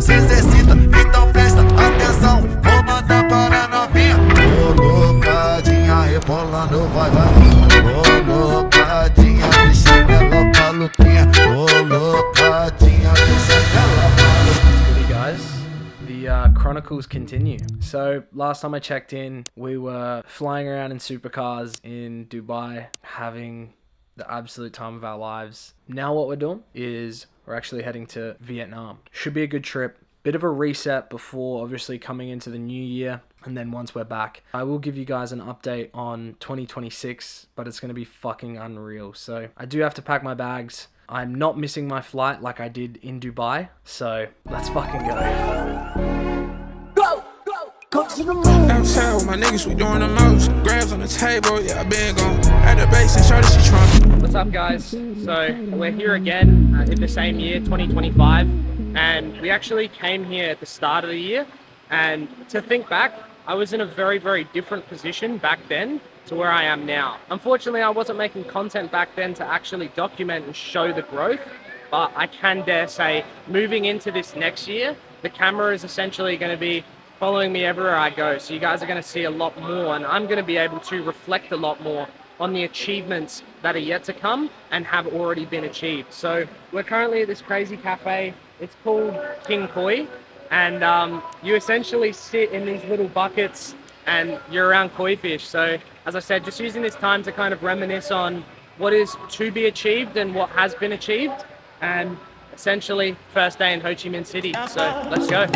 se exercita, então presta atenção. Vou mandar para novinha. Colocadinha, rebolando, vai, vai. Colocadinha, deixa ela maluquinha. Colocadinha, deixa ela maluquinha. Hey guys, the chronicles continue. So last time I checked in, we were flying around in supercars in Dubai, having the absolute time of our lives. Now what we're doing is we're actually heading to Vietnam. Should be a good trip. Bit of a reset before obviously coming into the new year. And then once we're back, I will give you guys an update on 2026, but it's going to be fucking unreal. So I do have to pack my bags. I'm not missing my flight like I did in Dubai. So let's fucking go. Go to the moon. Downtown with my niggas, we doing the most. Grabs on the table, yeah, I been gone. At the base and shorty, she trying. What's up, guys? So we're here again in the same year, 2025, and we actually came here at the start of the year. And to think back, I was in a very, very different position back then to where I am now. Unfortunately, I wasn't making content back then to actually document and show the growth, but I can dare say, moving into this next year, the camera is essentially going to be following me everywhere I go. So you guys are going to see a lot more, and I'm going to be able to reflect a lot more on the achievements that are yet to come and have already been achieved. So we're currently at this crazy cafe. It's called King Koi, and you essentially sit in these little buckets and you're around koi fish. So as I said, just using this time to kind of reminisce on what is to be achieved and what has been achieved, and essentially first day in Ho Chi Minh City. So let's go.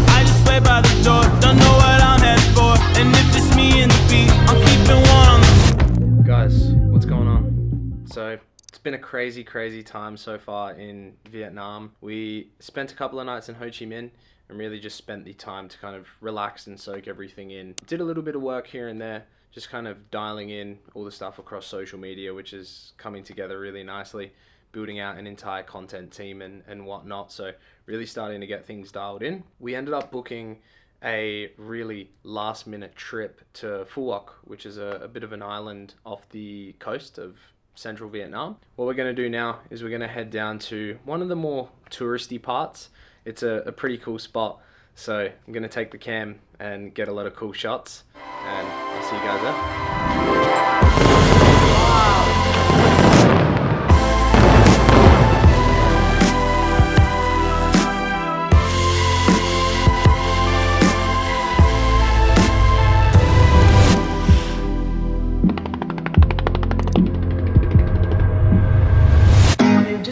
I just wait by the door, don't know what I'm headed for. And if it's me and the beat, I'm keeping one on the. Guys, what's going on? So it's been a crazy time so far in Vietnam. We spent a couple of nights in Ho Chi Minh and really just spent the time to kind of relax and soak everything in. Did a little bit of work here and there, just kind of dialing in all the stuff across social media, which is coming together really nicely, building out an entire content team and whatnot. So really starting to get things dialed in. We ended up booking a really last minute trip to Phu Quoc, which is a bit of an island off the coast of central Vietnam. What we're going to do now is we're going to head down to one of the more touristy parts. It's a pretty cool spot. So I'm going to take the cam and get a lot of cool shots, and I'll see you guys there.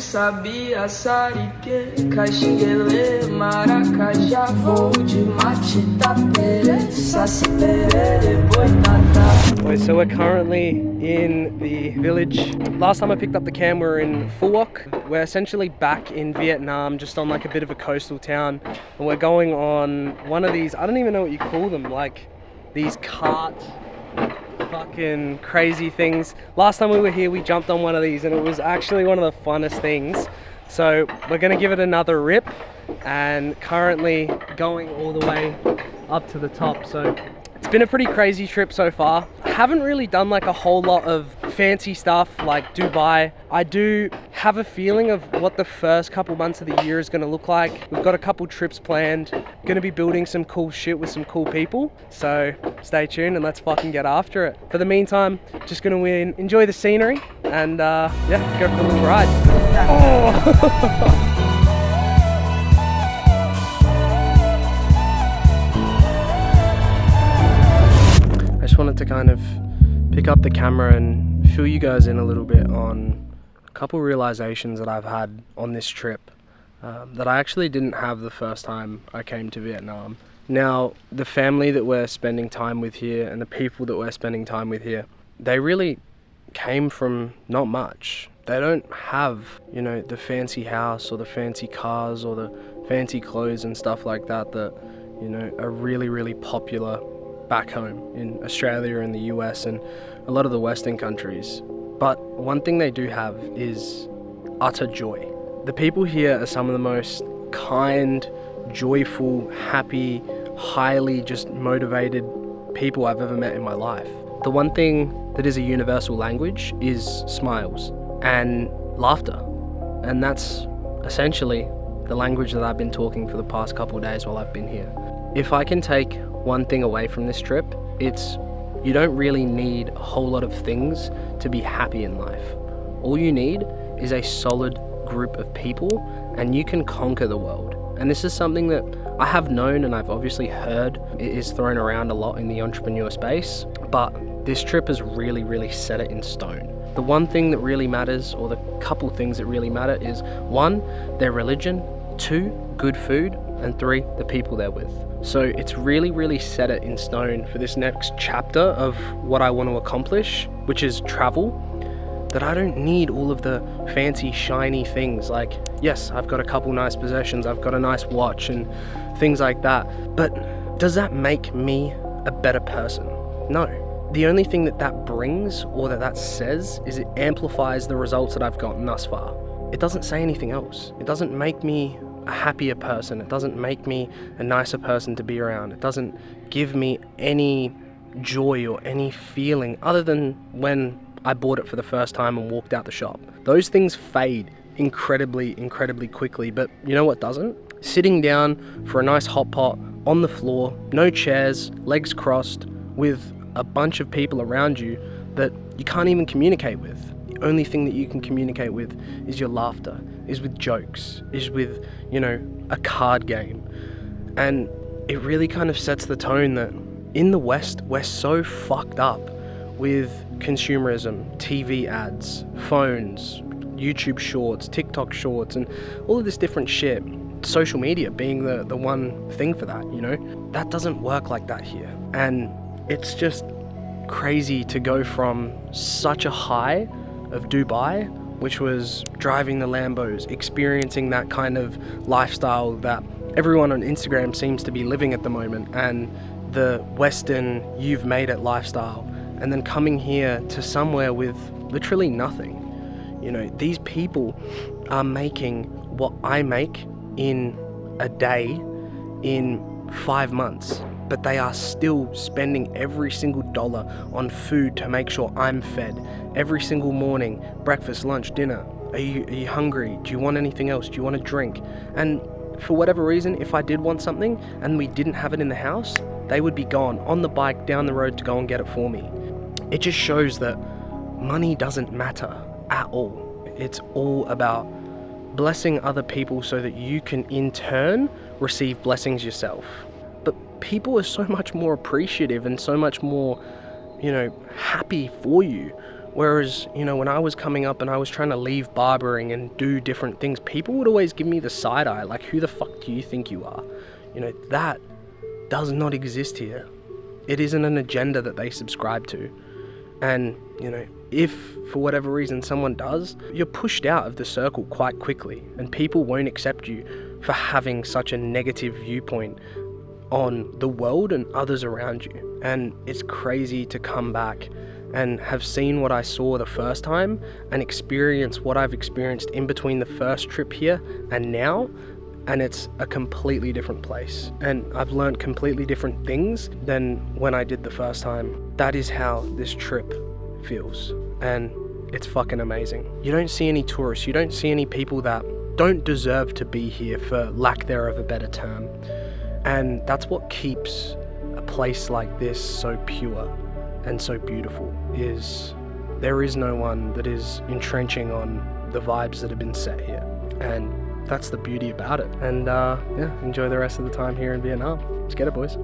Sabia, Sarique, Caxinguele, Maracajá, voo de mate, tapere, saci perere, boitatá. Wait, so we're currently in the village. Last time I picked up the cam, we were in Phu Quoc. We're essentially back in Vietnam, just on like a bit of a coastal town. And we're going on one of these, I don't even know what you call them, like these cart fucking crazy things. Last time we were here, we jumped on one of these and it was actually one of the funnest things. So we're gonna give it another rip, and currently going all the way up to the top. So it's been a pretty crazy trip so far. I haven't really done like a whole lot of fancy stuff like Dubai. I do have a feeling of what the first couple months of the year is going to look like. We've got a couple trips planned, going to be building some cool shit with some cool people. So stay tuned and let's fucking get after it. For the meantime, just going to enjoy the scenery and yeah, go for a little ride. Oh. Wanted to kind of pick up the camera and fill you guys in a little bit on a couple realizations that I've had on this trip that I actually didn't have the first time I came to Vietnam. Now, the family that we're spending time with here and the people that we're spending time with here, they really came from not much. They don't have, you know, the fancy house or the fancy cars or the fancy clothes and stuff like that that, you know, are really popular back home in Australia and the US and a lot of the Western countries. But one thing they do have is utter joy. The people here are some of the most kind, joyful, happy, highly just motivated people I've ever met in my life. The one thing that is a universal language is smiles and laughter. And that's essentially the language that I've been talking for the past couple of days while I've been here. If I can take one thing away from this trip, it's you don't really need a whole lot of things to be happy in life. All you need is a solid group of people and you can conquer the world. And this is something that I have known and I've obviously heard it is thrown around a lot in the entrepreneur space, but this trip has really set it in stone. The one thing that really matters, or the couple things that really matter, is 1, their religion, 2, good food, and 3, the people they're with. So it's really set it in stone for this next chapter of what I want to accomplish, which is travel, that I don't need all of the fancy shiny things. Like, yes, I've got a couple nice possessions, I've got a nice watch and things like that, but does that make me a better person? No. The only thing that brings, or that says, is it amplifies the results that I've gotten thus far. It doesn't say anything else. It doesn't make me a happier person. It doesn't make me a nicer person to be around. It doesn't give me any joy or any feeling other than when I bought it for the first time and walked out the shop. Those things fade incredibly quickly, but you know what doesn't? Sitting down for a nice hot pot on the floor, no chairs, legs crossed, with a bunch of people around you that you can't even communicate with. The only thing that you can communicate with is your laughter, is with jokes, is with, a card game. And it really kind of sets the tone that in the West, we're so fucked up with consumerism, TV ads, phones, YouTube shorts, TikTok shorts, and all of this different shit. Social media being the one thing for that, That doesn't work like that here. And it's just crazy to go from such a high of Dubai, which was driving the Lambos, experiencing that kind of lifestyle that everyone on Instagram seems to be living at the moment, and the Western you've made it lifestyle, and then coming here to somewhere with literally nothing. These people are making what I make in a day in 5 months, but they are still spending every single dollar on food to make sure I'm fed. Every single morning, breakfast, lunch, dinner. Are you hungry? Do you want anything else? Do you want a drink? And for whatever reason, if I did want something and we didn't have it in the house, they would be gone on the bike down the road to go and get it for me. It just shows that money doesn't matter at all. It's all about blessing other people so that you can in turn receive blessings yourself. But people are so much more appreciative and so much more, happy for you. Whereas, when I was coming up and I was trying to leave barbering and do different things, people would always give me the side eye, like, who the fuck do you think you are? That does not exist here. It isn't an agenda that they subscribe to. And, if for whatever reason someone does, you're pushed out of the circle quite quickly, and people won't accept you for having such a negative viewpoint on the world and others around you. And it's crazy to come back and have seen what I saw the first time and experience what I've experienced in between the first trip here and now, and it's a completely different place. And I've learned completely different things than when I did the first time. That is how this trip feels, and it's fucking amazing. You don't see any tourists, you don't see any people that don't deserve to be here, for lack thereof a better term. And that's what keeps a place like this so pure and so beautiful, is there is no one that is entrenching on the vibes that have been set here. And that's the beauty about it. And enjoy the rest of the time here in Vietnam. Let's get it, boys.